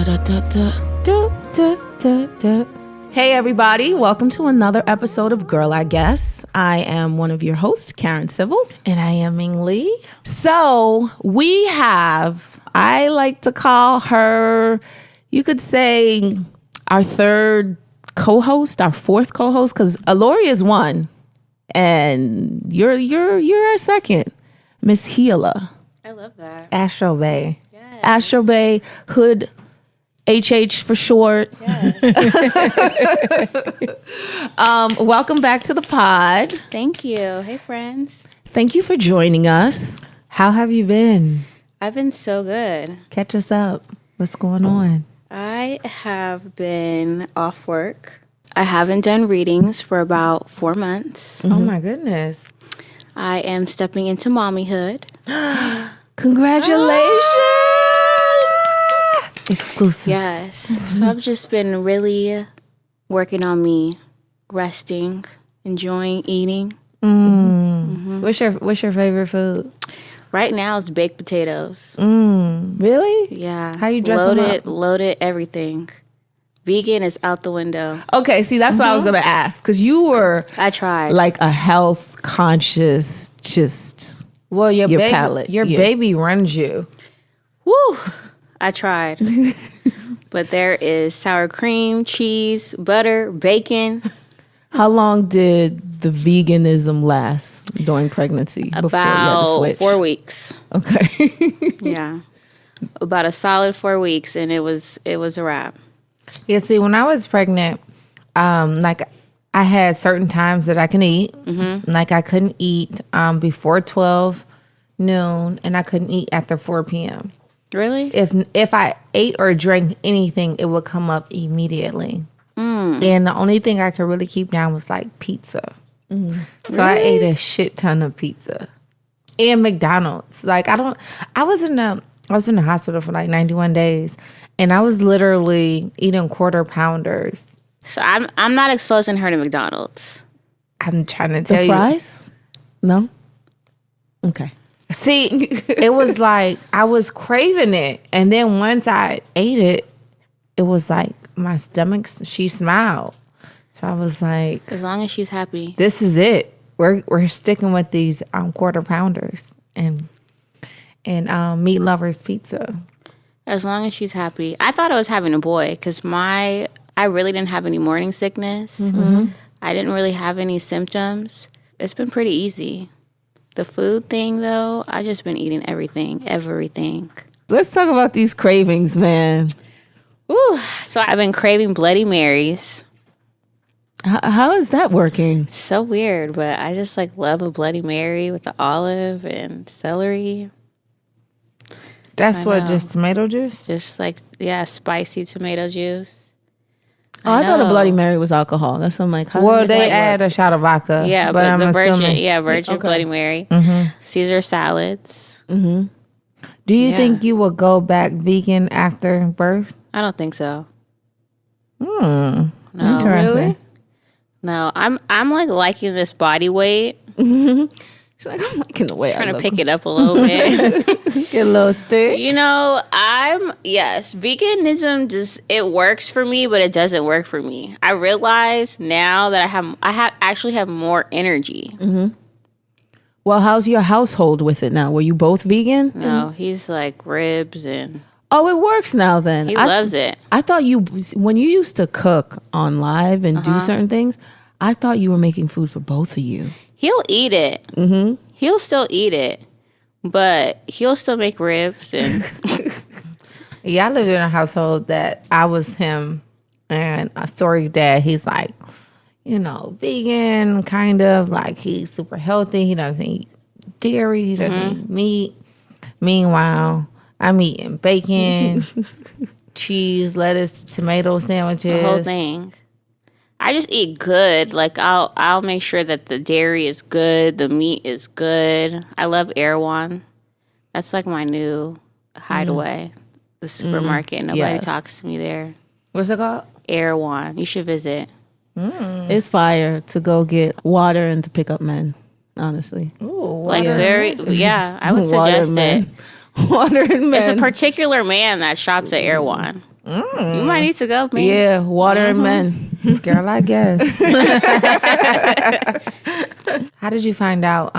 Hey everybody, welcome to another episode of Girl I Guess. I am one of your hosts, Karen Civil. And I am Ming Lee. So we have, I like to call her, you could say our third co-host, our fourth co-host, because Alori is one and you're our second, Miss Healer. I love that. Astro Bay. Yes. Astro Bay, Hood, HH for short. Yes. Welcome back to the pod. Thank you. Hey, friends. Thank you for joining us. How have you been? I've been so good. Catch us up. What's going on? I have been off work. I haven't done readings for about 4 months. Oh my goodness. I am stepping into mommyhood. Congratulations. Exclusive. Yes. So I've just been really working on me, resting, enjoying eating. What's your favorite food? Right now it's baked potatoes. Really? Yeah. How you dress them up? Loaded, everything. Vegan is out the window. Okay, see, that's what I was going to ask. Because you were I tried. like a health conscious, just Well, your Your baby, palate, Your yeah. baby runs you. Woo! I tried. But there is sour cream, cheese, butter, bacon. how long did the veganism last during pregnancy before you had to About switch? 4 weeks. Okay. Yeah. About a solid 4 weeks, and it was a wrap. Yeah, see, when I was pregnant, like I had certain times that I can eat. Like I couldn't eat before 12 noon, and I couldn't eat after 4 p.m. Really? If I ate or drank anything, it would come up immediately. And the only thing I could really keep down was like pizza. So I ate a shit ton of pizza and McDonald's. Like I was in the hospital for like 91 days, and I was literally eating quarter pounders. So I'm not exposing her to McDonald's. I'm trying to tell The you. fries? No? Okay. See, it was like I was craving it, and then once I ate it, it was like my stomach. She smiled, so I was like, As long as she's happy. "This is it. We're sticking with these quarter pounders and meat lovers pizza." As long as she's happy. I thought I was having a boy because I really didn't have any morning sickness. I didn't really have any symptoms. It's been pretty easy. The food thing, though, I just been eating everything. Let's talk about these cravings, man. Ooh, so I've been craving Bloody Marys. How is that working? It's so weird, but I just like love a Bloody Mary with the olive and celery. That's I what know. just tomato juice. Just like, yeah, spicy tomato juice. Oh, I thought a know. Bloody Mary was alcohol. That's what I'm like. How Well, does they that add work? a shot of vodka. Yeah, but I'm the virgin, assuming. virgin Okay. Bloody Mary. Caesar salads. Do you Yeah. think you will go back vegan after birth? I don't think so. No, No, interesting. no. I'm like liking this body weight. She's like, I'm liking the way I Trying to look. pick it up a little bit. Get a little thick. You know, veganism just it works for me, but it doesn't work for me. I realize now that I actually have more energy. Well, how's your household with it now? Were you both vegan? No, he's like ribs and Oh, it works now then. he loves it. I thought when you used to cook on live and do certain things, I thought you were making food for both of you. He'll eat it. He'll still eat it, but he'll still make ribs and Yeah, I lived in a household that I was him and a sorry dad. He's like, vegan, kind of like he's super healthy. He doesn't eat dairy. He doesn't eat meat. Meanwhile, I'm eating bacon, cheese, lettuce, tomato sandwiches. the whole thing. I just eat good. Like I'll make sure that the dairy is good, the meat is good. I love Erewhon. That's like my new hideaway. The supermarket. Nobody Yes. talks to me there. What's it called? Erewhon. You should visit. It's fire to go get water and to pick up men, honestly. Ooh, Like water. I would Water suggest men. it. Water and men. It's a particular man that shops at Erewhon. You might need to go, man. Yeah, water and men. Girl, I guess. How did you find out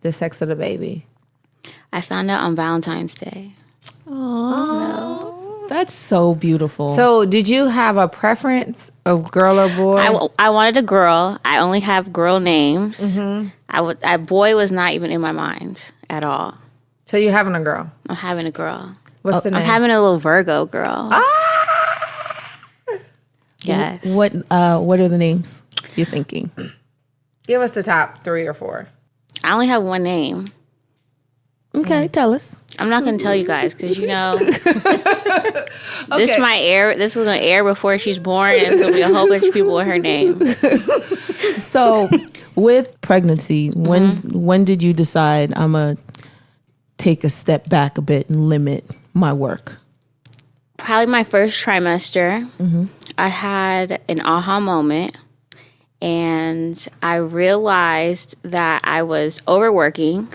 the sex of the baby? I found out on Valentine's Day. That's so beautiful. So, did you have a preference of girl or boy? I wanted a girl. I only have girl names. Mm-hmm. Boy was not even in my mind at all. So, you're having a girl? I'm having a girl. What's the name? I'm having a little Virgo girl. Yes. What are the names you're thinking? Give us the top 3 or 4. I only have one name. Okay, tell us. I'm not going to tell you guys because, this might air. This is going to air before she's born, and it's going to be a whole bunch of people with her name. So, with pregnancy, when did you decide I'm going to take a step back a bit and limit my work? Probably my first trimester. I had an aha moment, and I realized that I was overworking.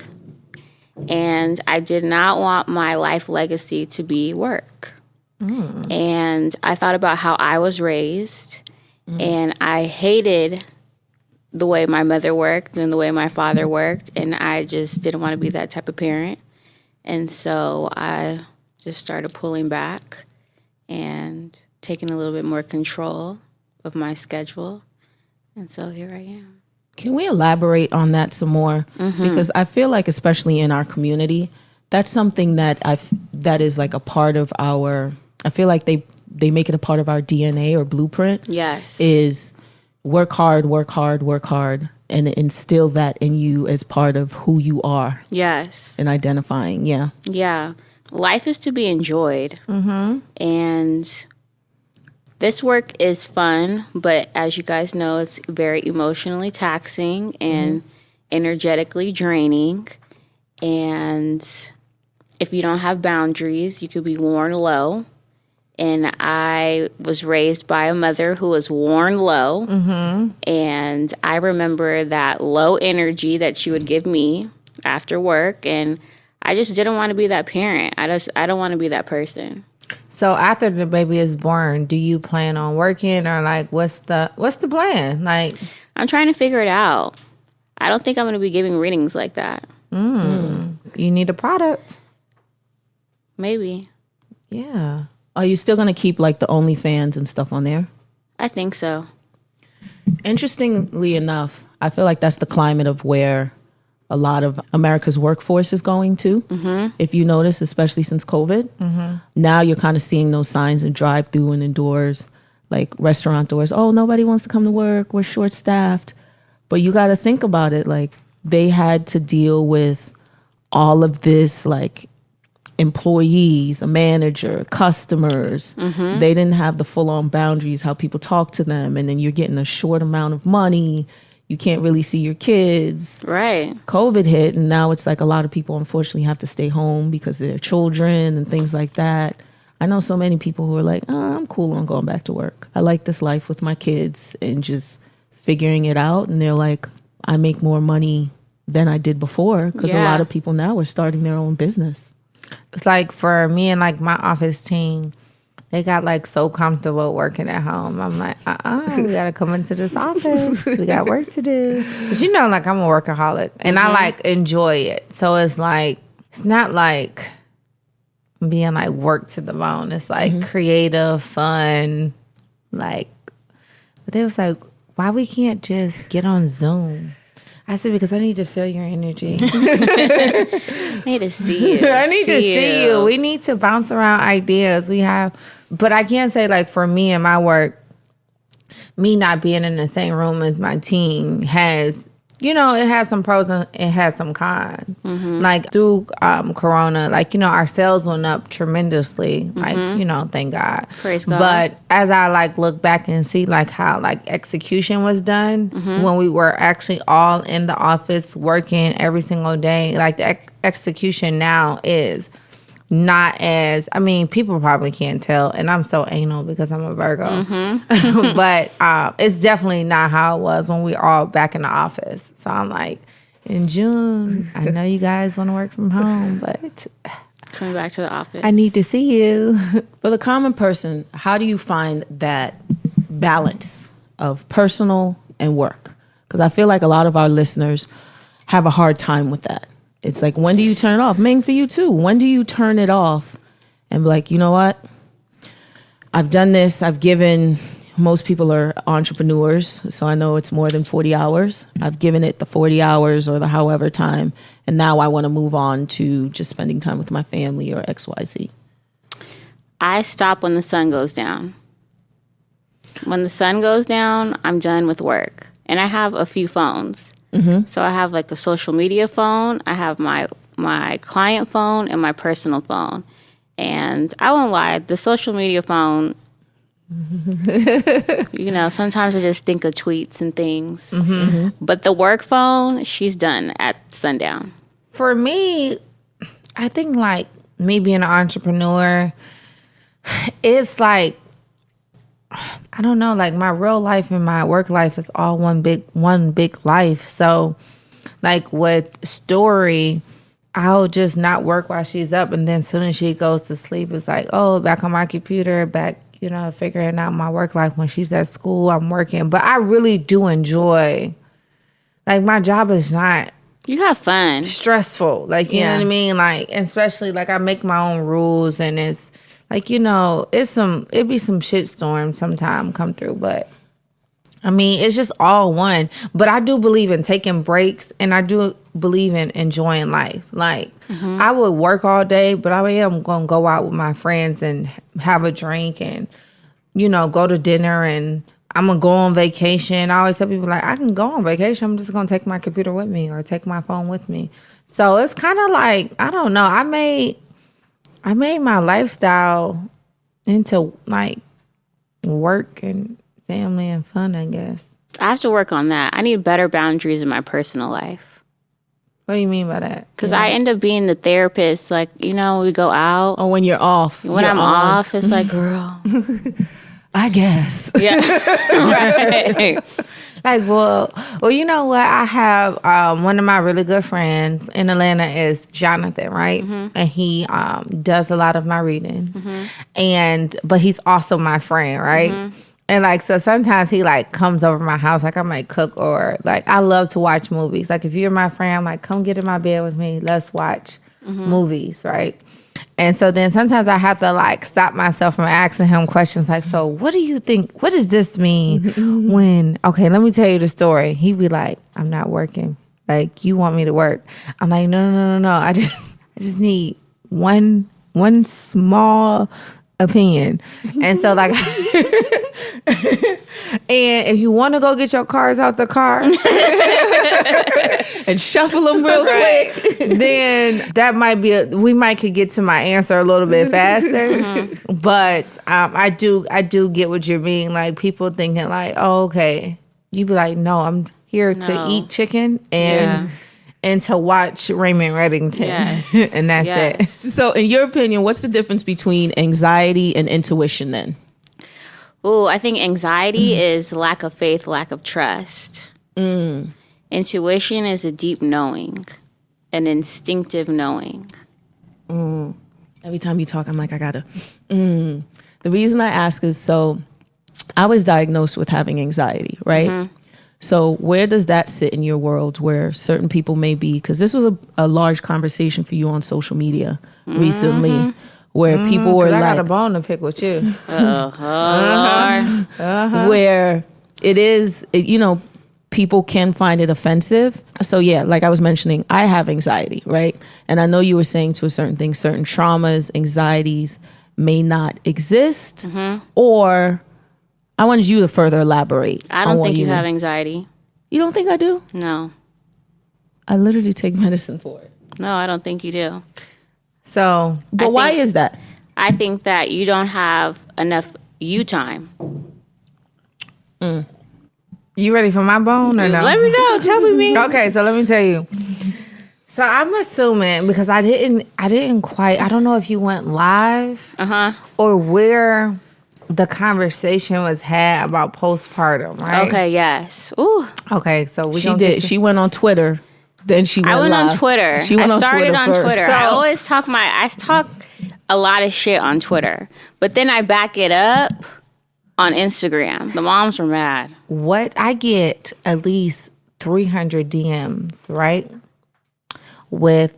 And I did not want my life legacy to be work. And I thought about how I was raised, and I hated the way my mother worked and the way my father worked, and I just didn't want to be that type of parent. And so I just started pulling back and taking a little bit more control of my schedule. And so here I am. Can we elaborate on that some more? Because I feel like, especially in our community, that's something that that is like a part of our. I feel like they make it a part of our DNA or blueprint. Yes, is work hard, work hard, work hard, and instill that in you as part of who you are. Yes, and identifying. Yeah. Life is to be enjoyed, and this work is fun, but as you guys know, it's very emotionally taxing and energetically draining. And if you don't have boundaries, you could be worn low. And I was raised by a mother who was worn low. And I remember that low energy that she would give me after work. And I just didn't want to be that parent. I don't want to be that person. So after the baby is born, do you plan on working, or like what's the plan? Like, I'm trying to figure it out. I don't think I'm going to be giving readings like that. You need a product. Maybe. Yeah. Are you still going to keep like the OnlyFans and stuff on there? I think so. Interestingly enough, I feel like that's the climate of where a lot of America's workforce is going to. If you notice, especially since COVID, now you're kind of seeing those signs in drive-through and indoors, like restaurant doors. Oh, nobody wants to come to work. We're short-staffed. But you got to think about it. Like, they had to deal with all of this, like employees, a manager, customers. They didn't have the full-on boundaries, how people talk to them. And then you're getting a short amount of money. You can't really see your kids. Right. COVID hit, and now it's like a lot of people unfortunately have to stay home because of their children and things like that. I know so many people who are like, I'm cool on going back to work. I like this life with my kids and just figuring it out. And they're like, I make more money than I did before, because a lot of people now are starting their own business. It's like for me and like my office team, they got like so comfortable working at home. I'm like, we gotta come into this office. We got work to do. Cause you know, like I'm a workaholic and I like enjoy it. So it's like, it's not like being like work to the bone. It's like creative, fun, like, but they was like, why we can't just get on Zoom? I said, because I need to feel your energy. I need to see you. I need to see you. We need to bounce around ideas. But I can't say like for me and my work, me not being in the same room as my team has, it has some pros and it has some cons. Like through Corona, like, our sales went up tremendously. Like, thank God. Praise God. But as I like look back and see like how like execution was done when we were actually all in the office working every single day, like the execution now is not as, people probably can't tell, and I'm so anal because I'm a Virgo, but it's definitely not how it was when we were all back in the office. So I'm like, in June, I know you guys want to work from home, but Coming back to the office. I need to see you. For the common person, how do you find that balance of personal and work? Because I feel like a lot of our listeners have a hard time with that. It's like, when do you turn it off? Ming, for you too. When do you turn it off and be like, you know what? I've done this. I've given, most people are entrepreneurs, so I know it's more than 40 hours. I've given it the 40 hours or the however time, and now I want to move on to just spending time with my family or XYZ. I stop when the sun goes down. When the sun goes down, I'm done with work. And I have a few phones. So I have like a social media phone, I have my client phone, and my personal phone. And I won't lie, the social media phone, sometimes I just think of tweets and things. But the work phone, she's done at sundown. For me, I think like me being an entrepreneur, it's like, I don't know, like my real life and my work life is all one big life. So like with Story, I'll just not work while she's up, and then as soon as she goes to sleep, it's like, oh, back on my computer, back, figuring out my work life. When she's at school, I'm working. But I really do enjoy, like, my job is not You have fun. stressful. Like, you know what I mean? Like, especially like I make my own rules, and it's like, it be some shit storms sometime come through, but I mean, it's just all one. But I do believe in taking breaks, and I do believe in enjoying life. Like, I would work all day, but I am going to go out with my friends and have a drink and, go to dinner, and I'm going to go on vacation. I always tell people, like, I can go on vacation. I'm just going to take my computer with me or take my phone with me. So it's kind of like, I don't know. I made my lifestyle into, like, work and family and fun, I guess. I have to work on that. I need better boundaries in my personal life. What do you mean by that? Because I end up being the therapist. Like, we go out. Or when you're off. When I'm off, it's like, girl. I guess. Yeah. Right. Like, well, you know what? I have one of my really good friends in Atlanta is Jonathan, right? And he does a lot of my readings, but he's also my friend, right? And like, so sometimes he like comes over my house, like I might cook, or like I love to watch movies. Like if you're my friend, I'm like, come get in my bed with me, let's watch movies, right? And so then sometimes I have to like stop myself from asking him questions like, so what do you think, what does this mean when, okay, let me tell you the story. He'd be like, I'm not working. Like, you want me to work? I'm like, no. I just need one small opinion. And so like, and if you want to go get your cars out the car and shuffle them real quick, then that might be we might could get to my answer a little bit faster. But I do get what you mean. Like people thinking like, oh, okay, you be like, no, I'm here to eat chicken and to watch Raymond Reddington. Yes. And that's it. So in your opinion, what's the difference between anxiety and intuition then? Ooh, I think anxiety is lack of faith, lack of trust. Intuition is a deep knowing, an instinctive knowing. Every time you talk, I'm like, I gotta. The reason I ask is, so I was diagnosed with having anxiety, right? So where does that sit in your world where certain people may be, because this was a large conversation for you on social media recently, where people were I like, got a bone to pick with you. where it is, people can find it offensive. So yeah, like I was mentioning, I have anxiety, right? And I know you were saying to a certain thing, certain traumas, anxieties may not exist, or I wanted you to further elaborate. I don't think you have anxiety. You don't think I do? No. I literally take medicine for it. No, I don't think you do. So, But why is that? I think that you don't have enough you time. you ready for my bone or no? Let me know. Tell me. Okay, so let me tell you. So I'm assuming, because I didn't quite, I don't know if you went live or where the conversation was had about postpartum, right? Okay, yes. Ooh. Okay, so She did. She went on Twitter Then she went I went live. on Twitter. She went I started on first. Twitter. I talk a lot of shit on Twitter, but then I back it up on Instagram. The moms were mad. What? I get at least 300 DMs, right? With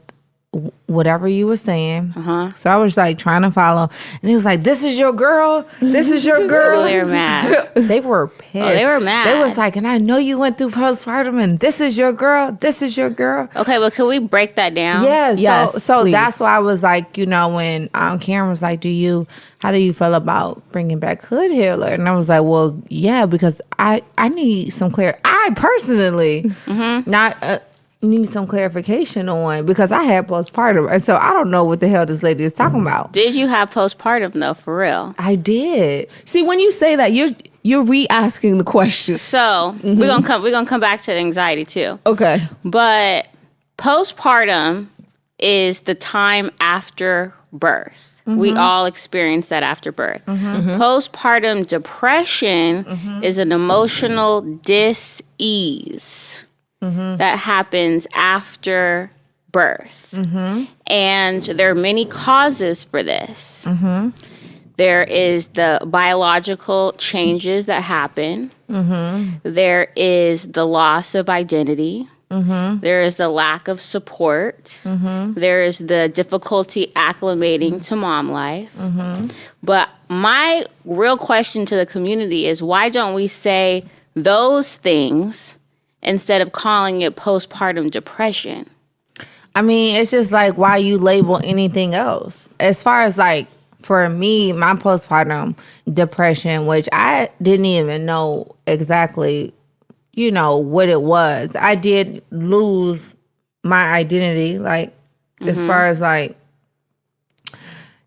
whatever you were saying. So I was like trying to follow. And it was like, this is your girl. This is your girl. They were mad. They were pissed. Oh, they were mad. They was like, and I know you went through postpartum and this is your girl. This is your girl. Okay, well, can we break that down? Yeah, Yes, so please. that's why I was like, you know, when Karen was like, how do you feel about bringing back HoodHealer? And I was like, well, yeah, because I need some I personally need some clarification on, because I had postpartum, and so I don't know what the hell this lady is talking about. Did you have postpartum though, for real? I did. See, when you say that, you're re-asking the question. So we're gonna come back to the anxiety too. Okay. But postpartum is the time after birth. We all experience that after birth. Postpartum depression is an emotional dis-ease that happens after birth. And there are many causes for this. There is the biological changes that happen. There is the loss of identity. There is the lack of support. There is the difficulty acclimating to mom life. But my real question to the community is, why don't we say those things instead of calling it postpartum depression? I mean, it's just like, why you label anything else? As far as like, for me, my postpartum depression, which I didn't even know exactly, you know, what it was. I did lose my identity, like, as far as like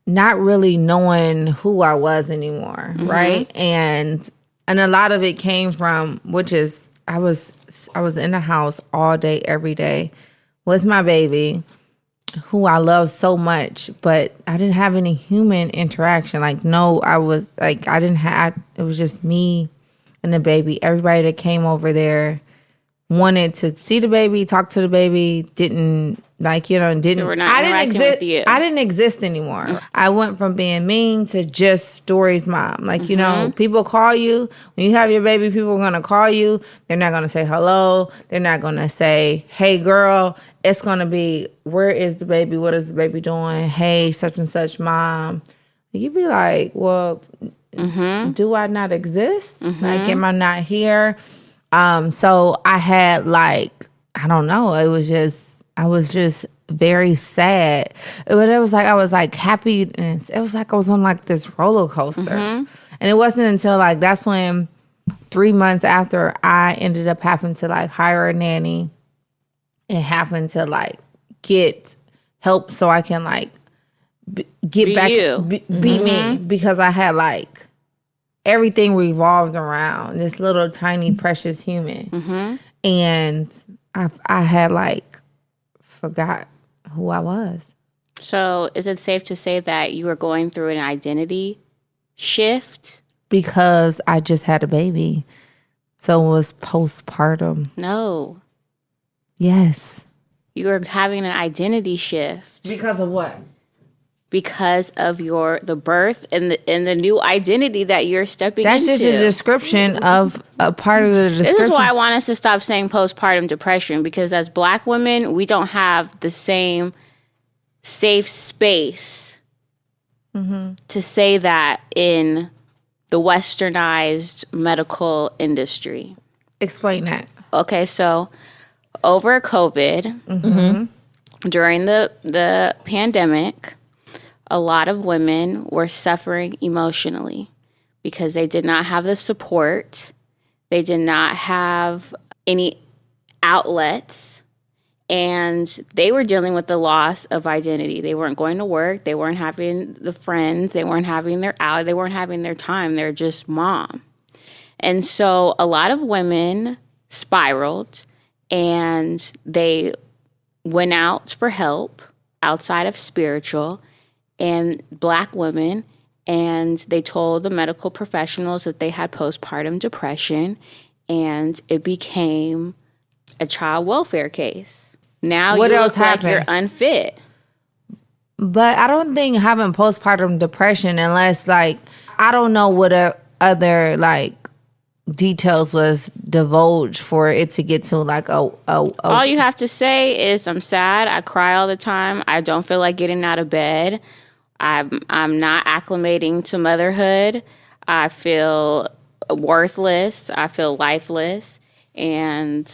not really knowing who I was anymore, right? And a lot of it came from, which is, I was in the house all day, every day with my baby, who I love so much, but I didn't have any human interaction. Like, no, I was like, it was just me and the baby. Everybody that came over there wanted to see the baby, talk to the baby, didn't like, you know, didn't. They were not I didn't interacting exist. with you. I didn't exist anymore. I went from being Ming to just Story's mom. Like, you know, people call you when you have your baby. People are gonna call you. They're not gonna say hello. They're not gonna say, "Hey, girl." It's gonna be, "Where is the baby? What is the baby doing? Hey, such and such mom." You'd be like, "Well, do I not exist? Like, am I not here?" So I had like, I don't know. I was just very sad. It was like I was like happy, and it was like I was on like this roller coaster. And it wasn't until like, that's when 3 months after I ended up having to like hire a nanny and having to like get help so I can like get Be back, you. be me, because I had like everything revolved around this little tiny precious human. And I had like forgot who I was. So is it safe to say that you were going through an identity shift? Because I just had a baby. So it was postpartum. No. Yes. You were having an identity shift Because of what? because of the birth and the new identity that you're stepping That's into. just a description of a part of the description. This is why I want us to stop saying postpartum depression, because as Black women, we don't have the same safe space to say that in the westernized medical industry. Explain that. Okay, so over COVID, during the pandemic, a lot of women were suffering emotionally because they did not have the support. They did not have any outlets, and they were dealing with the loss of identity. They weren't going to work. They weren't having the friends. They weren't having their out. They weren't having their time. They're just mom. And so a lot of women spiraled, and they went out for help outside of spiritual and Black women, and they told the medical professionals that they had postpartum depression, and it became a child welfare case. Now What you else look like happened? you're unfit. But I don't think having postpartum depression, unless like I don't know what other like details was divulged for it to get to like All you have to say is I'm sad. I cry all the time. I don't feel like getting out of bed. I'm not acclimating to motherhood. I feel worthless. I feel lifeless. And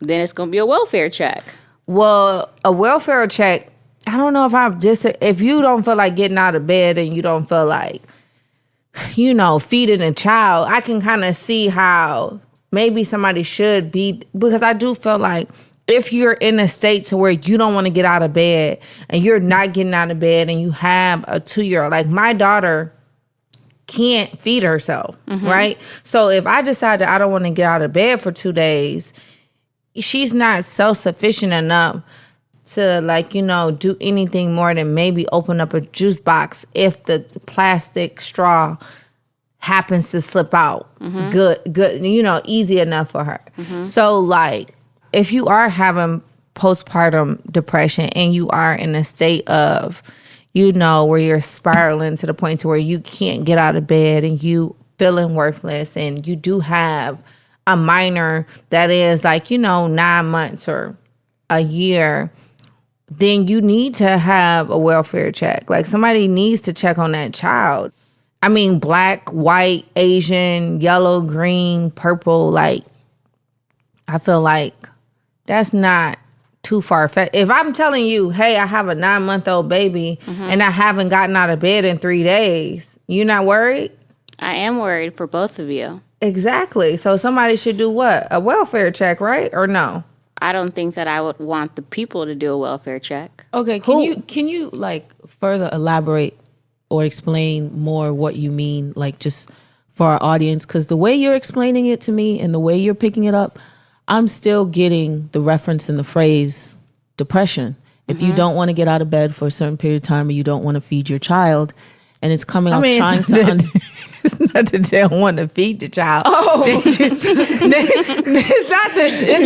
then it's going to be a welfare check. Well, a welfare check, I don't know if you don't feel like getting out of bed and you don't feel like, you know, feeding a child, I can kind of see how maybe somebody should be, because I do feel like if you're in a state to where you don't want to get out of bed and you're not getting out of bed and you have a 2-year-old, like my daughter can't feed herself, right? So if I decide that I don't want to get out of bed for 2 days, she's not self-sufficient enough to like, you know, do anything more than maybe open up a juice box if the plastic straw happens to slip out. Good, you know, easy enough for her. So like, if you are having postpartum depression and you are in a state of, you know, where you're spiraling to the point to where you can't get out of bed and you feeling worthless and you do have a minor that is like, you know, 9 months or a year, then you need to have a welfare check. Like somebody needs to check on that child. I mean, black, white, Asian, yellow, green, purple, like I feel like that's not too far-fetched. If I'm telling you, hey, I have a 9-month-old baby and I haven't gotten out of bed in 3 days, you not worried? I am worried for both of you. Exactly. So somebody should do what? A welfare check, right? Or no? I don't think that I would want the people to do a welfare check. Okay, can you like further elaborate or explain more what you mean, like just for our audience? Because the way you're explaining it to me and the way you're picking it up, I'm still getting the reference in the phrase depression. If you don't want to get out of bed for a certain period of time or you don't want to feed your child, and it's coming off trying to... It's not that they don't want to feed the child. It's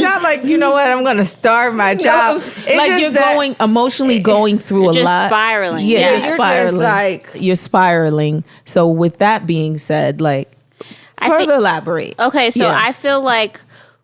not like, you know what, I'm going to starve my child. It's like you're emotionally going through a Just lot. spiraling. Yeah, Yes. you're spiraling. You're spiraling. So with that being said, like, further elaborate. Okay, so I feel like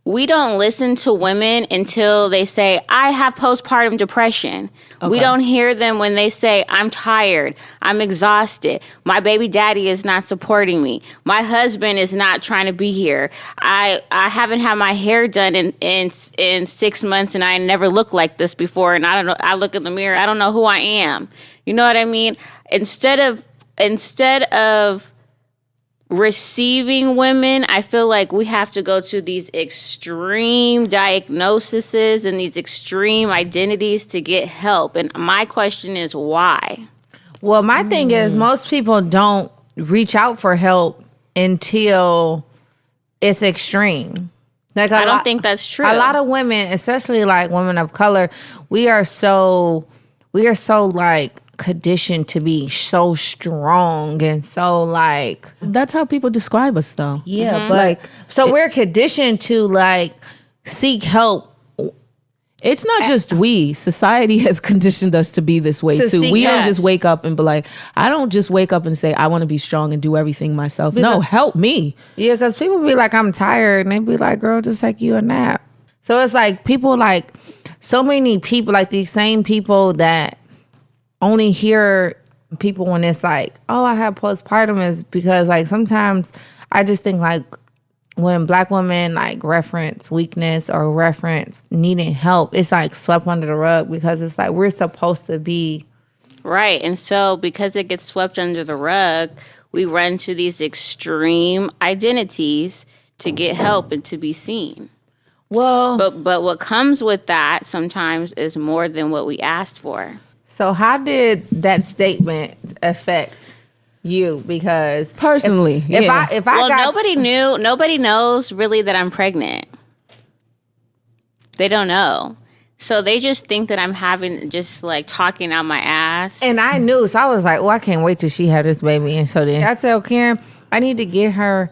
we don't listen to women until they say, I have postpartum depression. Okay. We don't hear them when they say, I'm tired, I'm exhausted, my baby daddy is not supporting me, my husband is not trying to be here, I haven't had my hair done in 6 months and I never looked like this before, and I don't know, I look in the mirror, I don't know who I am. You know what I mean? Instead of receiving women, I feel like we have to go to these extreme diagnoses and these extreme identities to get help. And my question is, why? Well, my thing is most people don't reach out for help until it's extreme. Like I don't think that's true. A lot of women, especially like women of color, we are so like conditioned to be so strong and so like, that's how people describe us though. Yeah, but like, so we're conditioned to like seek help. It's not just we. Society has conditioned us to be this way too. We don't just wake up and be like, I don't just wake up and say, I want to be strong and do everything myself. No, help me. Yeah, because people be like, I'm tired. And they be like, girl, just take you a nap. So it's like people like, so many people, like these same people that only hear people when it's like, oh, I have postpartum, is because like sometimes I just think like when black women like reference weakness or reference needing help, it's like swept under the rug because it's like we're supposed to be. Right. And so because it gets swept under the rug, we run to these extreme identities to get help and to be seen. Well, but what comes with that sometimes is more than what we asked for. So how did that statement affect you? Because personally, if I nobody knows really that I'm pregnant. They don't know. So they just think that I'm having just like talking out my ass. And I knew, so I was like, oh, I can't wait till she had this baby. And so then I tell Karen, I need to get her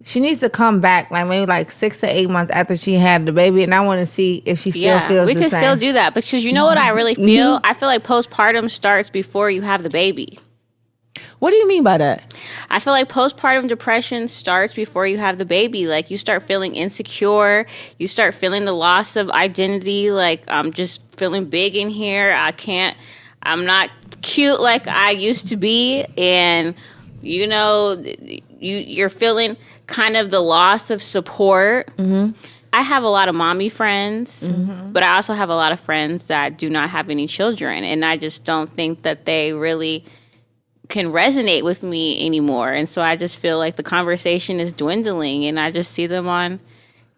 She needs to come back, like maybe like 6 to 8 months after she had the baby, and I want to see if she still feels the same. We can still do that because you know what I really feel? I feel like postpartum starts before you have the baby. What do you mean by that? I feel like postpartum depression starts before you have the baby. Like you start feeling insecure. You start feeling the loss of identity. Like I'm just feeling big in here. I'm not cute like I used to be. And, you know, you're feeling kind of the loss of support. I have a lot of mommy friends, but I also have a lot of friends that do not have any children. And I just don't think that they really can resonate with me anymore. And so I just feel like the conversation is dwindling, and I just see them on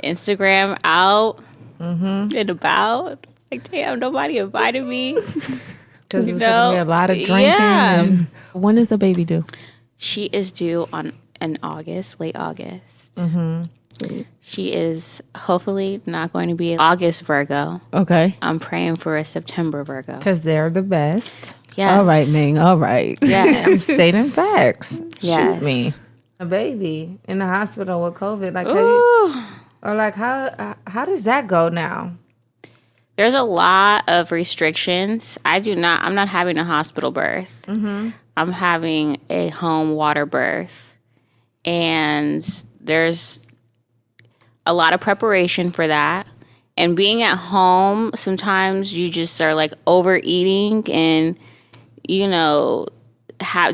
Instagram out and about. Like, damn, nobody invited me. Because it's going to be a lot of drinking. Yeah. And When is the baby due? She is due in August, late August. She is hopefully not going to be an August Virgo. Okay. I'm praying for a September Virgo. because they're the best. Yes. All right, Ming. All right. Yes. I'm stating facts. Yes. Shoot me. A baby in the hospital with COVID. Like, how does that go now? There's a lot of restrictions. I'm not having a hospital birth. I'm having a home water birth. And there's a lot of preparation for that. And being at home, sometimes you just are like overeating and, you know,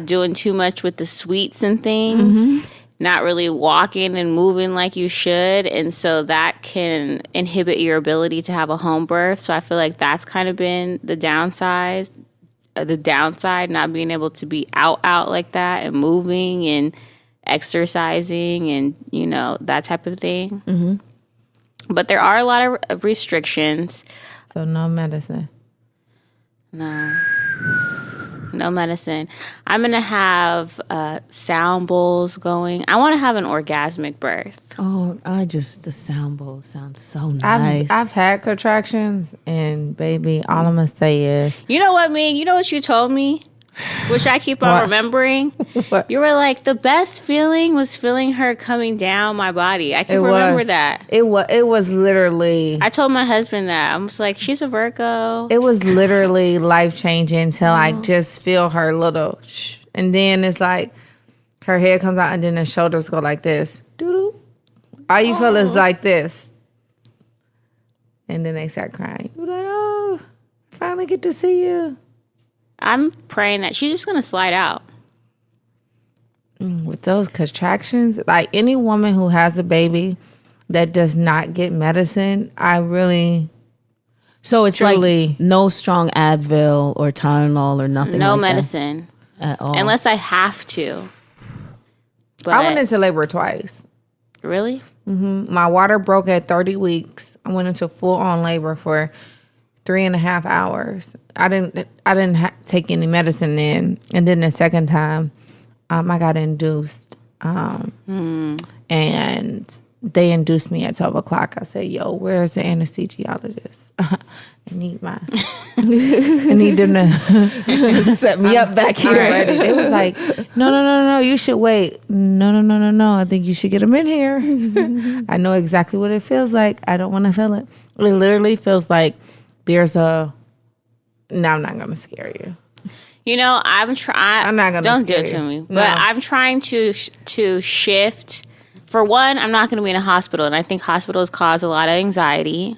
doing too much with the sweets and things. Not really walking and moving like you should. And so that can inhibit your ability to have a home birth. So I feel like that's kind of been the downside, not being able to be out like that and moving and exercising and, you know, that type of thing. But there are a lot of restrictions. So no medicine. No medicine. I'm going to have sound bowls going. I want to have an orgasmic birth. Oh, the sound bowl sounds so nice. I've had contractions, and baby, all I'm going to say is... You know what, Ming? You know what you told me? Which I keep on remembering. What? You were like, the best feeling was feeling her coming down my body. I can remember that. It was literally... I told my husband that. I was like, she's a Virgo. It was literally life-changing till I just feel her little... Shh. And then it's like her head comes out and then the shoulders go like this. Doo-doo. All you feel is like this. And then they start crying. You're like, oh, I finally get to see you. I'm praying that she's just going to slide out. With those contractions, like any woman who has a baby that does not get medicine, I really... So it's truly, like no strong Advil or Tylenol or nothing No like medicine. that at all. Unless I have to. But I went into labor twice. Really? My water broke at 30 weeks. I went into full-on labor for 3.5 hours. I didn't take any medicine then. And then the second time, I got induced. And they induced me at 12 o'clock. I said, yo, where's the anesthesiologist? I need them to set me up back here. already. They was like, no, you should wait. No, I think you should get them in here. I know exactly what it feels like. I don't want to feel it. It literally feels like there's a... No, I'm not going to scare you. You know, I'm trying. I'm not going to Don't do scare it to you. me. No. But I'm trying to shift. For one, I'm not going to be in a hospital. And I think hospitals cause a lot of anxiety.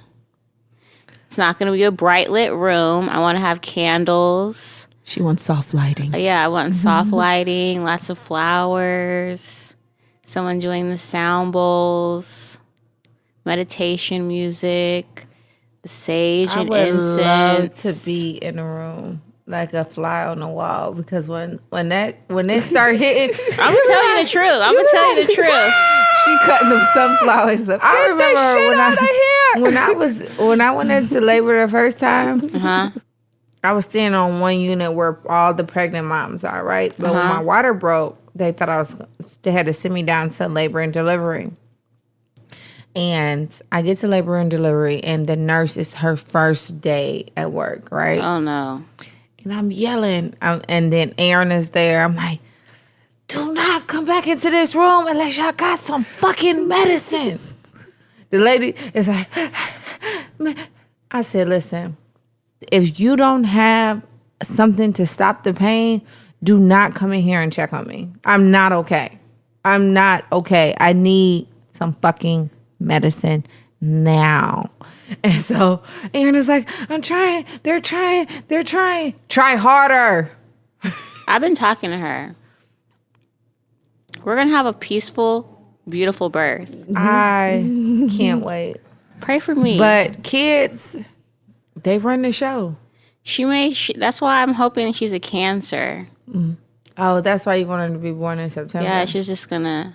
It's not going to be a bright lit room. I want to have candles. She wants soft lighting. Yeah, I want soft lighting, lots of flowers, someone doing the sound bowls, meditation music, the sage and incense. I would love to be in a room like a fly on the wall, because when they start hitting, I'm gonna tell you the truth. I'm gonna tell you the truth. She cutting them sunflowers up. I remember when I went into labor the first time. I was standing on one unit where all the pregnant moms are, right? But when my water broke, they thought they had to send me down to labor and delivery. And I get to labor and delivery, and the nurse, is her first day at work, right? Oh no. And I'm yelling, and then Aaron is there. I'm like, do not come back into this room unless y'all got some fucking medicine. The lady is like, I said, listen, if you don't have something to stop the pain, do not come in here and check on me. I'm not okay. I'm not okay. I need some fucking medicine now. And so Aaron is like, I'm trying. They're trying. Try harder. I've been talking to her. We're going to have a peaceful, beautiful birth. I can't wait. Pray for me. But kids, they run the show. That's why I'm hoping she's a Cancer. Oh, that's why you want her to be born in September? Yeah, she's just going to,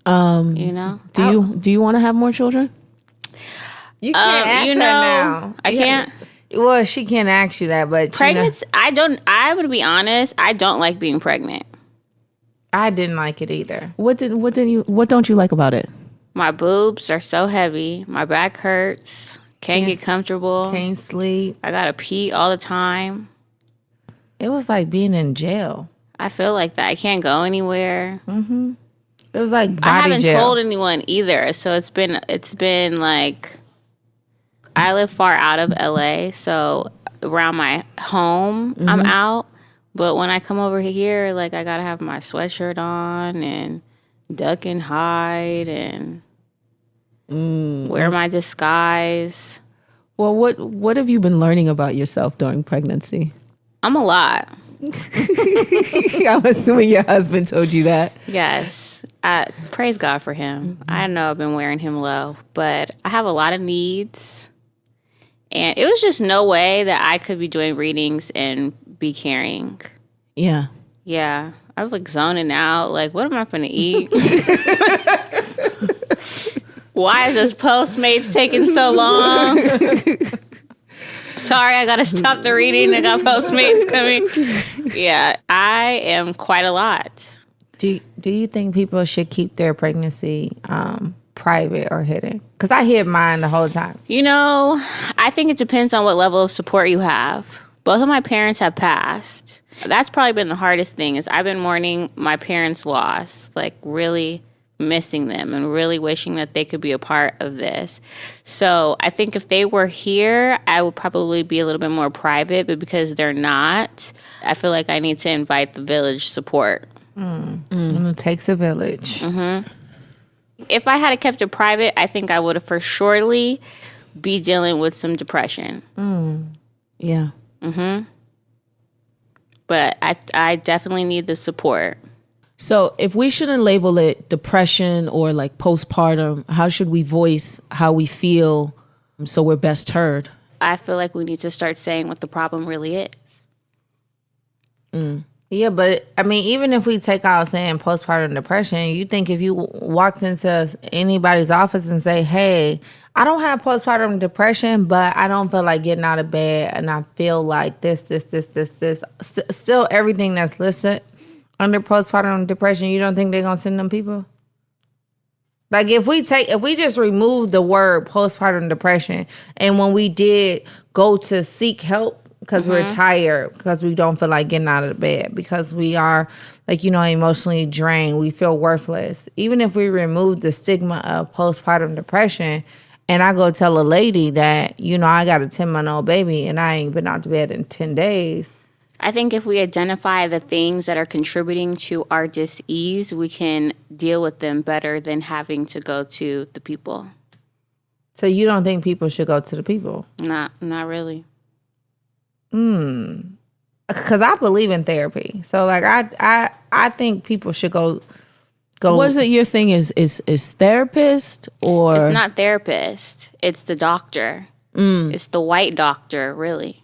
you know. Do you want to have more children? You can't ask her now. I can't. Well, she can't ask you that, but pregnancy. I'm gonna be honest. I don't like being pregnant. I didn't like it either. What don't you like about it? My boobs are so heavy. My back hurts. Can't get comfortable. Can't sleep. I gotta pee all the time. It was like being in jail. I feel like that. I can't go anywhere. Mm-hmm. It was like body I haven't jail. told anyone either. So it's been like, I live far out of LA, so around my home, I'm out. But when I come over here, like, I gotta have my sweatshirt on and duck and hide and wear my disguise. Well, what have you been learning about yourself during pregnancy? I'm a lot. I'm assuming your husband told you that. Yes. Praise God for him. I know I've been wearing him low, but I have a lot of needs. And it was just no way that I could be doing readings and be carrying. Yeah. Yeah. I was like zoning out. Like, what am I going to eat? Why is this Postmates taking so long? Sorry, I got to stop the reading. I got Postmates coming. Yeah, I am quite a lot. Do you think people should keep their pregnancy private or hidden? Because I hid mine the whole time. You know, I think it depends on what level of support you have. Both of my parents have passed. That's probably been the hardest thing is I've been mourning my parents' loss, like really missing them and really wishing that they could be a part of this. So I think if they were here, I would probably be a little bit more private, but because they're not, I feel like I need to invite the village support. It takes a village. Mm-hmm. If I had kept it private, I think I would have for surely be dealing with some depression. Yeah. Mm-hmm. But I definitely need the support. So if we shouldn't label it depression or like postpartum, how should we voice how we feel so we're best heard? I feel like we need to start saying what the problem really is. Yeah, but I mean, even if we take out saying postpartum depression, you think if you walked into anybody's office and say, hey, I don't have postpartum depression, but I don't feel like getting out of bed and I feel like this. Still everything that's listed under postpartum depression, you don't think they're going to send them people? Like if we just remove the word postpartum depression and when we did go to seek help, because we're tired, because we don't feel like getting out of the bed, because we are, like, you know, emotionally drained, we feel worthless. Even if we remove the stigma of postpartum depression, and I go tell a lady that, you know, I got a 10-month-old baby and I ain't been out of bed in 10 days. I think if we identify the things that are contributing to our dis-ease, we can deal with them better than having to go to the people. So you don't think people should go to the people? Not really. Because I believe in therapy. So like I think people should go. What is it your thing is therapist or? It's not therapist. It's the doctor. It's the white doctor, really.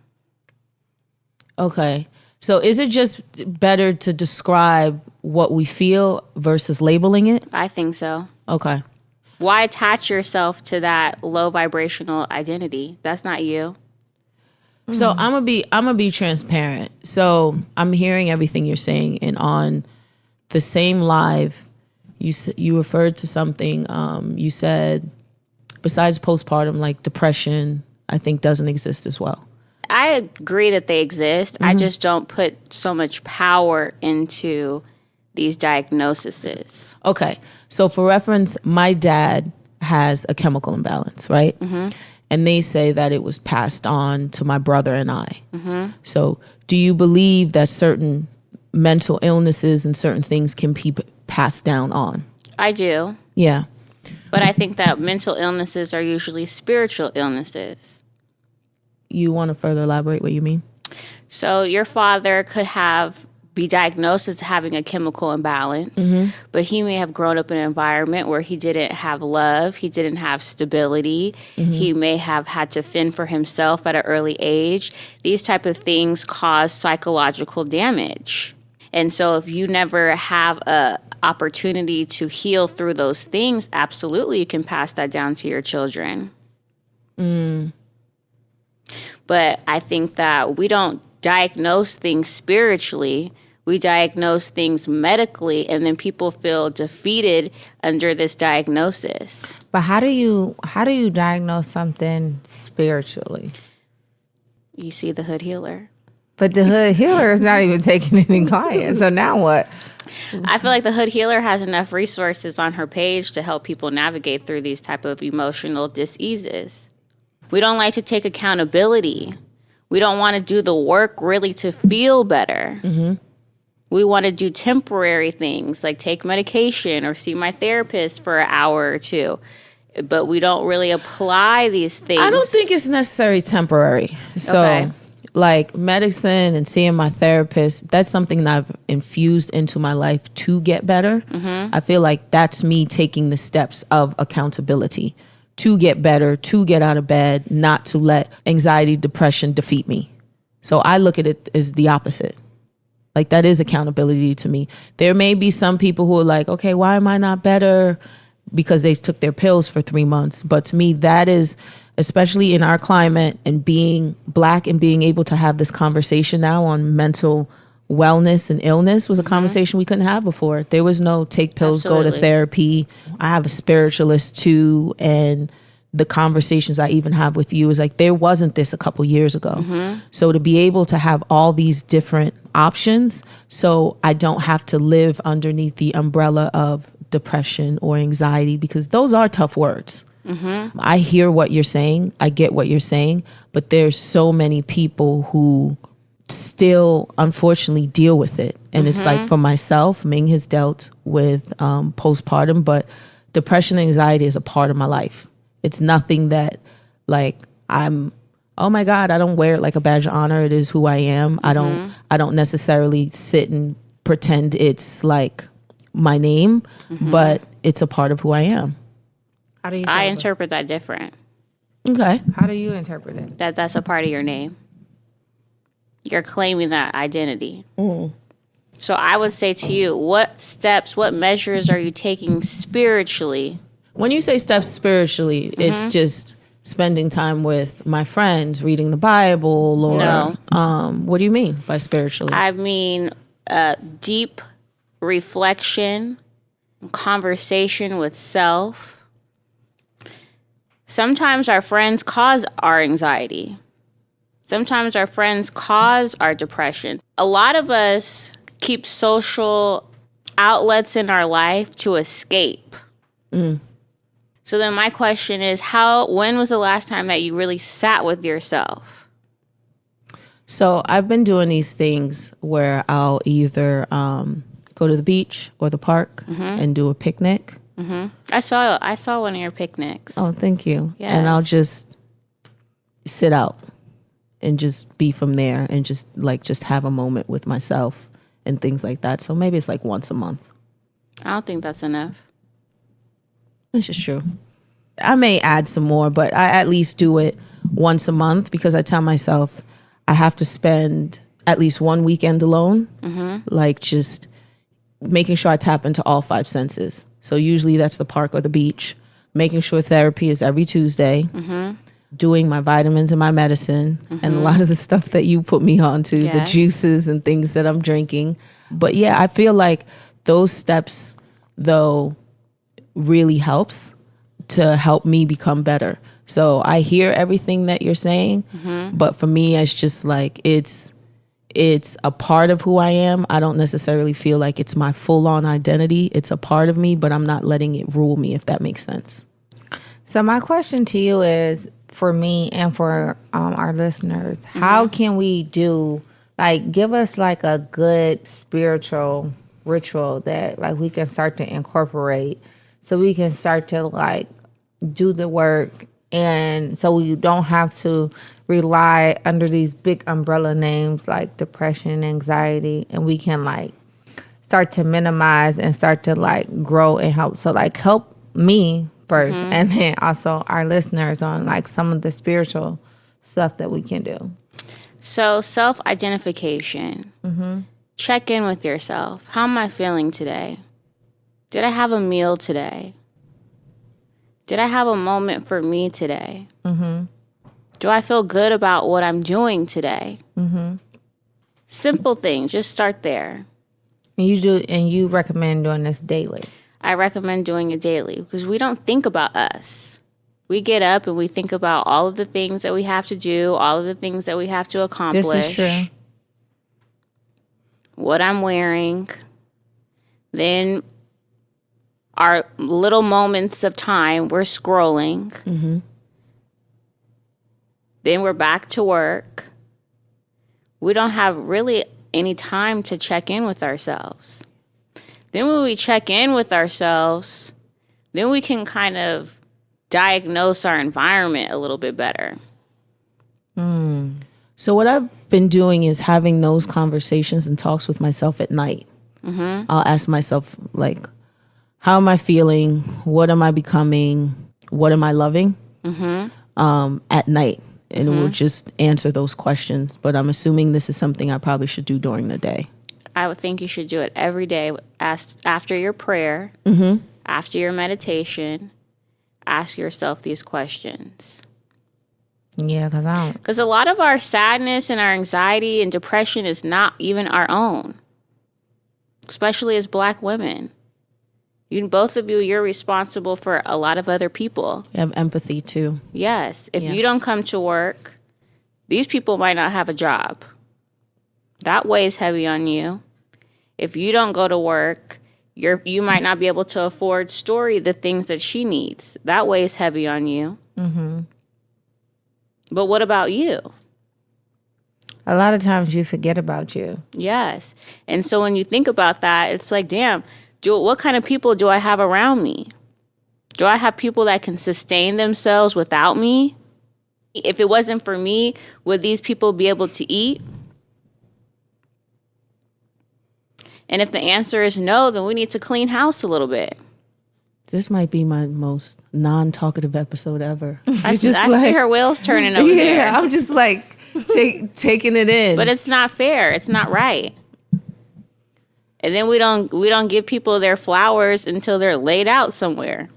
Okay. So is it just better to describe what we feel versus labeling it? I think so. Okay. Why attach yourself to that low vibrational identity? That's not you. So I'm gonna be transparent. So I'm hearing everything you're saying, and on the same live, you referred to something. You said besides postpartum, like depression, I think doesn't exist as well. I agree that they exist. I just don't put so much power into these diagnoses. Okay. So for reference, my dad has a chemical imbalance, right? And they say that it was passed on to my brother and I. So do you believe that certain mental illnesses and certain things can be passed down on? I do. Yeah. But I think that mental illnesses are usually spiritual illnesses. You want to further elaborate what you mean? So your father could be diagnosed as having a chemical imbalance, but he may have grown up in an environment where he didn't have love, he didn't have stability, he may have had to fend for himself at an early age. These type of things cause psychological damage. And so if you never have a opportunity to heal through those things, absolutely you can pass that down to your children. But I think that we don't diagnose things spiritually. We diagnose things medically, and then people feel defeated under this diagnosis. But how do you diagnose something spiritually? You see the Hood Healer. But the Hood Healer is not even taking any clients. So now what? I feel like the Hood Healer has enough resources on her page to help people navigate through these type of emotional diseases. We don't like to take accountability. We don't want to do the work really to feel better. We want to do temporary things like take medication or see my therapist for an hour or two. But we don't really apply these things. I don't think it's necessarily temporary. So, Okay. like medicine and seeing my therapist, that's something that I've infused into my life to get better. I feel like that's me taking the steps of accountability to get better, to get out of bed, not to let anxiety, depression defeat me. So I look at it as the opposite. Like that is accountability to me. There may be some people who are like, okay, why am I not better? Because they took their pills for 3 months. But to me, that is, especially in our climate and being Black and being able to have this conversation now on mental wellness and illness was a conversation we couldn't have before. There was no take pills, go to Absolutely. therapy. I have a spiritualist too. And the conversations I even have with you is like, there wasn't this a couple years ago. So to be able to have all these different options, so I don't have to live underneath the umbrella of depression or anxiety, because those are tough words. I hear what you're saying. I get what you're saying, but there's so many people who still unfortunately deal with it. And it's like, for myself, Ming has dealt with postpartum, but depression and anxiety is a part of my life. It's nothing that like oh my God, I don't wear it like a badge of honor. It is who I am. I don't necessarily sit and pretend it's like my name, but it's a part of who I am. How do you I interpret that different. Okay. How do you interpret it? That's a part of your name. You're claiming that identity. So I would say to you, what steps, what measures are you taking spiritually? When you say steps spiritually, it's just spending time with my friends, reading the Bible, or No. What do you mean by spiritually? I mean, deep reflection, conversation with self. Sometimes our friends cause our anxiety. Sometimes our friends cause our depression. A lot of us keep social outlets in our life to escape. So then my question is, when was the last time that you really sat with yourself? So I've been doing these things where I'll either go to the beach or the park and do a picnic. I saw one of your picnics. Oh, thank you. Yes. And I'll just sit out and just be from there and just have a moment with myself and things like that. So maybe it's like once a month. I don't think that's enough. This is true. I may add some more, but I at least do it once a month because I tell myself I have to spend at least one weekend alone, like just making sure I tap into all 5 senses. So usually that's the park or the beach, making sure therapy is every Tuesday, doing my vitamins and my medicine, and a lot of the stuff that you put me on to, the Yes. juices and things that I'm drinking. But yeah, I feel like those steps, though, really helps to help me become better. So I hear everything that you're saying, but for me, it's just like, it's it's a part of who I am. I don't necessarily feel like it's my full-on identity. It's a part of me, but I'm not letting it rule me, if that makes sense. So my question to you is, for me and for our listeners, how can we do, like, give us like a good spiritual ritual that like we can start to incorporate so we can start to like do the work, and so we don't have to rely under these big umbrella names like depression, anxiety, and we can like start to minimize and start to like grow and help. So like help me first, and then also our listeners on like some of the spiritual stuff that we can do. So self-identification. Check in with yourself. How am I feeling today? Did I have a meal today? Did I have a moment for me today? Do I feel good about what I'm doing today? Simple things. Just start there. And you recommend doing this daily? I recommend doing it daily because we don't think about us. We get up and we think about all of the things that we have to do, all of the things that we have to accomplish. This is true. What I'm wearing. Then our little moments of time, we're scrolling. Then we're back to work. We don't have really any time to check in with ourselves. Then when we check in with ourselves, then we can kind of diagnose our environment a little bit better. So what I've been doing is having those conversations and talks with myself at night. I'll ask myself, like, how am I feeling? What am I becoming? What am I loving? At night. And we'll just answer those questions. But I'm assuming this is something I probably should do during the day. I would think you should do it every day. After your prayer, after your meditation, ask yourself these questions. Yeah, because I don't. Because a lot of our sadness and our anxiety and depression is not even our own, especially as Black women. Both of you, you're responsible for a lot of other people. You have empathy too. Yes. If you don't come to work, these people might not have a job. That weighs heavy on you. If you don't go to work, you might not be able to afford Story the things that she needs. That weighs heavy on you. But what about you? A lot of times you forget about you. Yes. And so when you think about that, it's like, damn, what kind of people do I have around me? Do I have people that can sustain themselves without me? If it wasn't for me, would these people be able to eat? And if the answer is no, then we need to clean house a little bit. This might be my most non-talkative episode ever. I see her wheels turning over there. Yeah, I'm just like taking it in. But it's not fair. It's not right. And then we don't give people their flowers until they're laid out somewhere.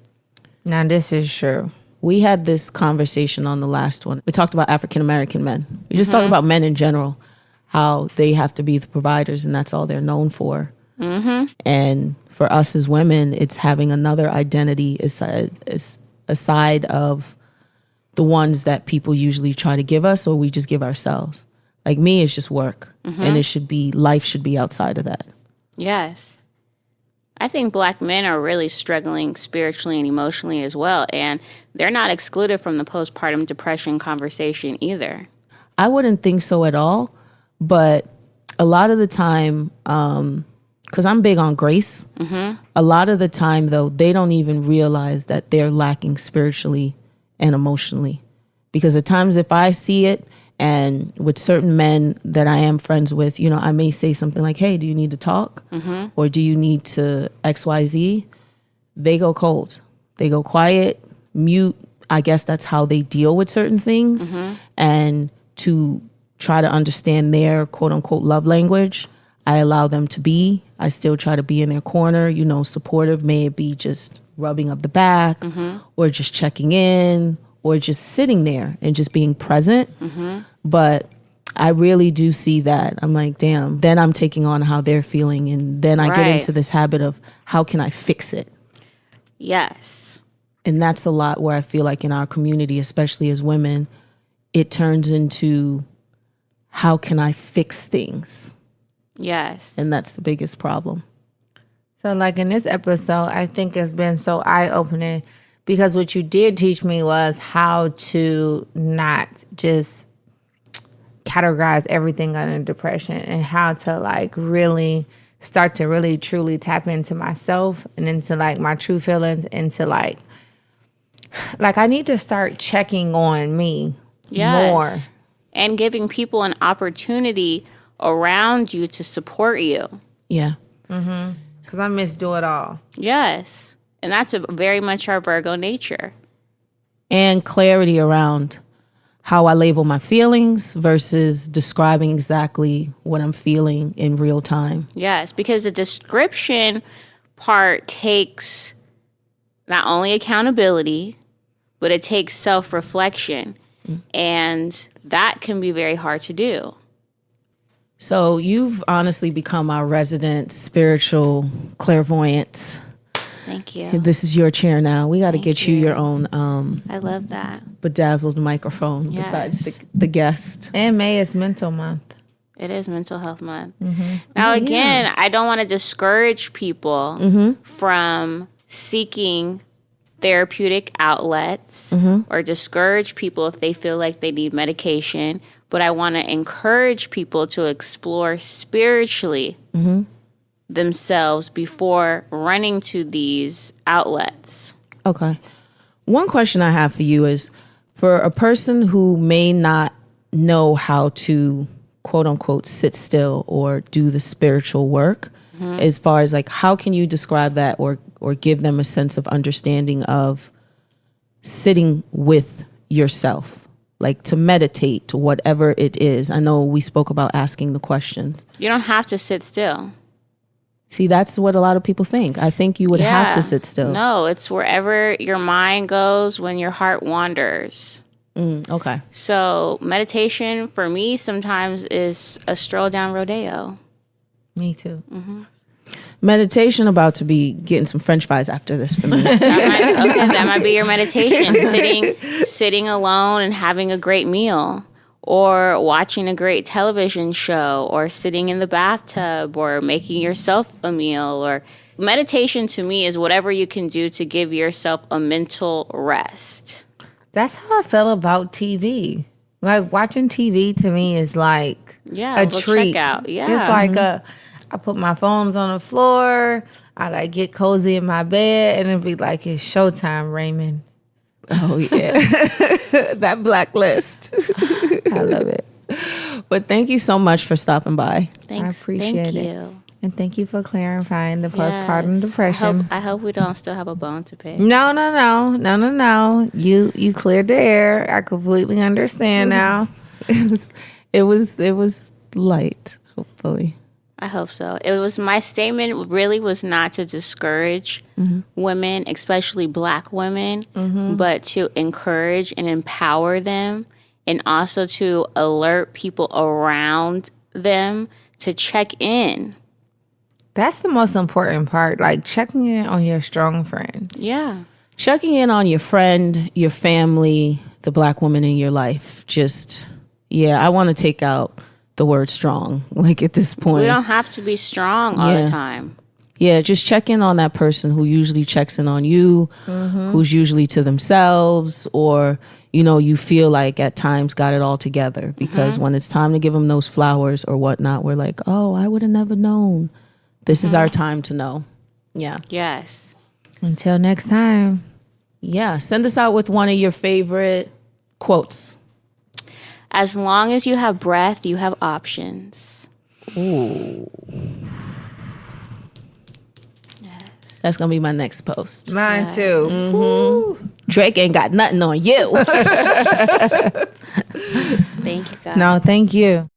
Now this is true. We had this conversation on the last one. We talked about African American men. We just talked about men in general, how they have to be the providers and that's all they're known for. And for us as women, it's having another identity aside of the ones that people usually try to give us or we just give ourselves. Like me, it's just work. And life should be outside of that. Yes. I think Black men are really struggling spiritually and emotionally as well. And they're not excluded from the postpartum depression conversation either. I wouldn't think so at all. But a lot of the time, because I'm big on grace, a lot of the time, though, they don't even realize that they're lacking spiritually and emotionally. Because at times, if I see it, and with certain men that I am friends with, I may say something like, hey, do you need to talk? Or do you need to XYZ? They go cold. They go quiet, mute. I guess that's how they deal with certain things. And to try to understand their quote unquote love language, I allow them to be. I still try to be in their corner, supportive. May it be just rubbing up the back or just checking in or just sitting there and just being present. But I really do see that. I'm like, damn, then I'm taking on how they're feeling. And then I get into this habit of how can I fix it? Yes. And that's a lot where I feel like in our community, especially as women, it turns into how can I fix things? Yes. And that's the biggest problem. So like in this episode, I think it's been so eye-opening because what you did teach me was how to not just categorize everything under depression and how to like really start to really truly tap into myself and into like my true feelings, into like I need to start checking on me more. And giving people an opportunity around you to support you. Yeah. Because I miss do it all. Yes. And that's very much our Virgo nature. And clarity around how I label my feelings versus describing exactly what I'm feeling in real time. Yes, because the description part takes not only accountability, but it takes self-reflection. And that can be very hard to do. So you've honestly become our resident spiritual clairvoyant. Thank you. This is your chair now. We got to get you your own I love that. bedazzled microphone Yes. besides the guest. And May is mental month. It is Mental Health Month. Now, again, I don't want to discourage people from seeking therapeutic outlets or discourage people if they feel like they need medication. But I want to encourage people to explore spiritually themselves before running to these outlets. Okay. One question I have for you is, for a person who may not know how to quote unquote sit still or do the spiritual work, as far as like, how can you describe that or give them a sense of understanding of sitting with yourself, like to meditate, to whatever it is? I know we spoke about asking the questions. You don't have to sit still. See, that's what a lot of people think. I think you would have to sit still. No, it's wherever your mind goes when your heart wanders. Okay. So meditation for me sometimes is a stroll down rodeo. Me too. Meditation about to be getting some French fries after this for me. That might be your meditation. Sitting alone and having a great meal, or watching a great television show, or sitting in the bathtub, or making yourself a meal. Or meditation to me is whatever you can do to give yourself a mental rest. That's how I feel about TV. Like watching TV to me is like a treat. Check out. Yeah. It's like I put my phones on the floor. I like get cozy in my bed, and it'd be like it's showtime, Raymond. Oh yeah, that blacklist. I love it. But thank you so much for stopping by. Thanks. I appreciate Thank it. you. And thank you for clarifying the postpartum depression. I hope we don't still have a bone to pick. No. You cleared the air. I completely understand now. It was light, hopefully. I hope so. It was, my statement really was not to discourage women, especially Black women, but to encourage and empower them, and also to alert people around them to check in. That's the most important part, like checking in on your strong friends. Yeah. Checking in on your friend, your family, the Black woman in your life. Just, I want to take out the word strong, like at this point. We don't have to be strong all the time. Yeah, just check in on that person who usually checks in on you, who's usually to themselves, or, you feel like at times got it all together. Because when it's time to give them those flowers or whatnot, we're like, oh, I would have never known. This is our time to know. Yeah. Yes. Until next time. Yeah, send us out with one of your favorite quotes. As long as you have breath, you have options. Ooh. Yes. That's going to be my next post. Mine too. Mm-hmm. Drake ain't got nothing on you. Thank you, guys. No, thank you.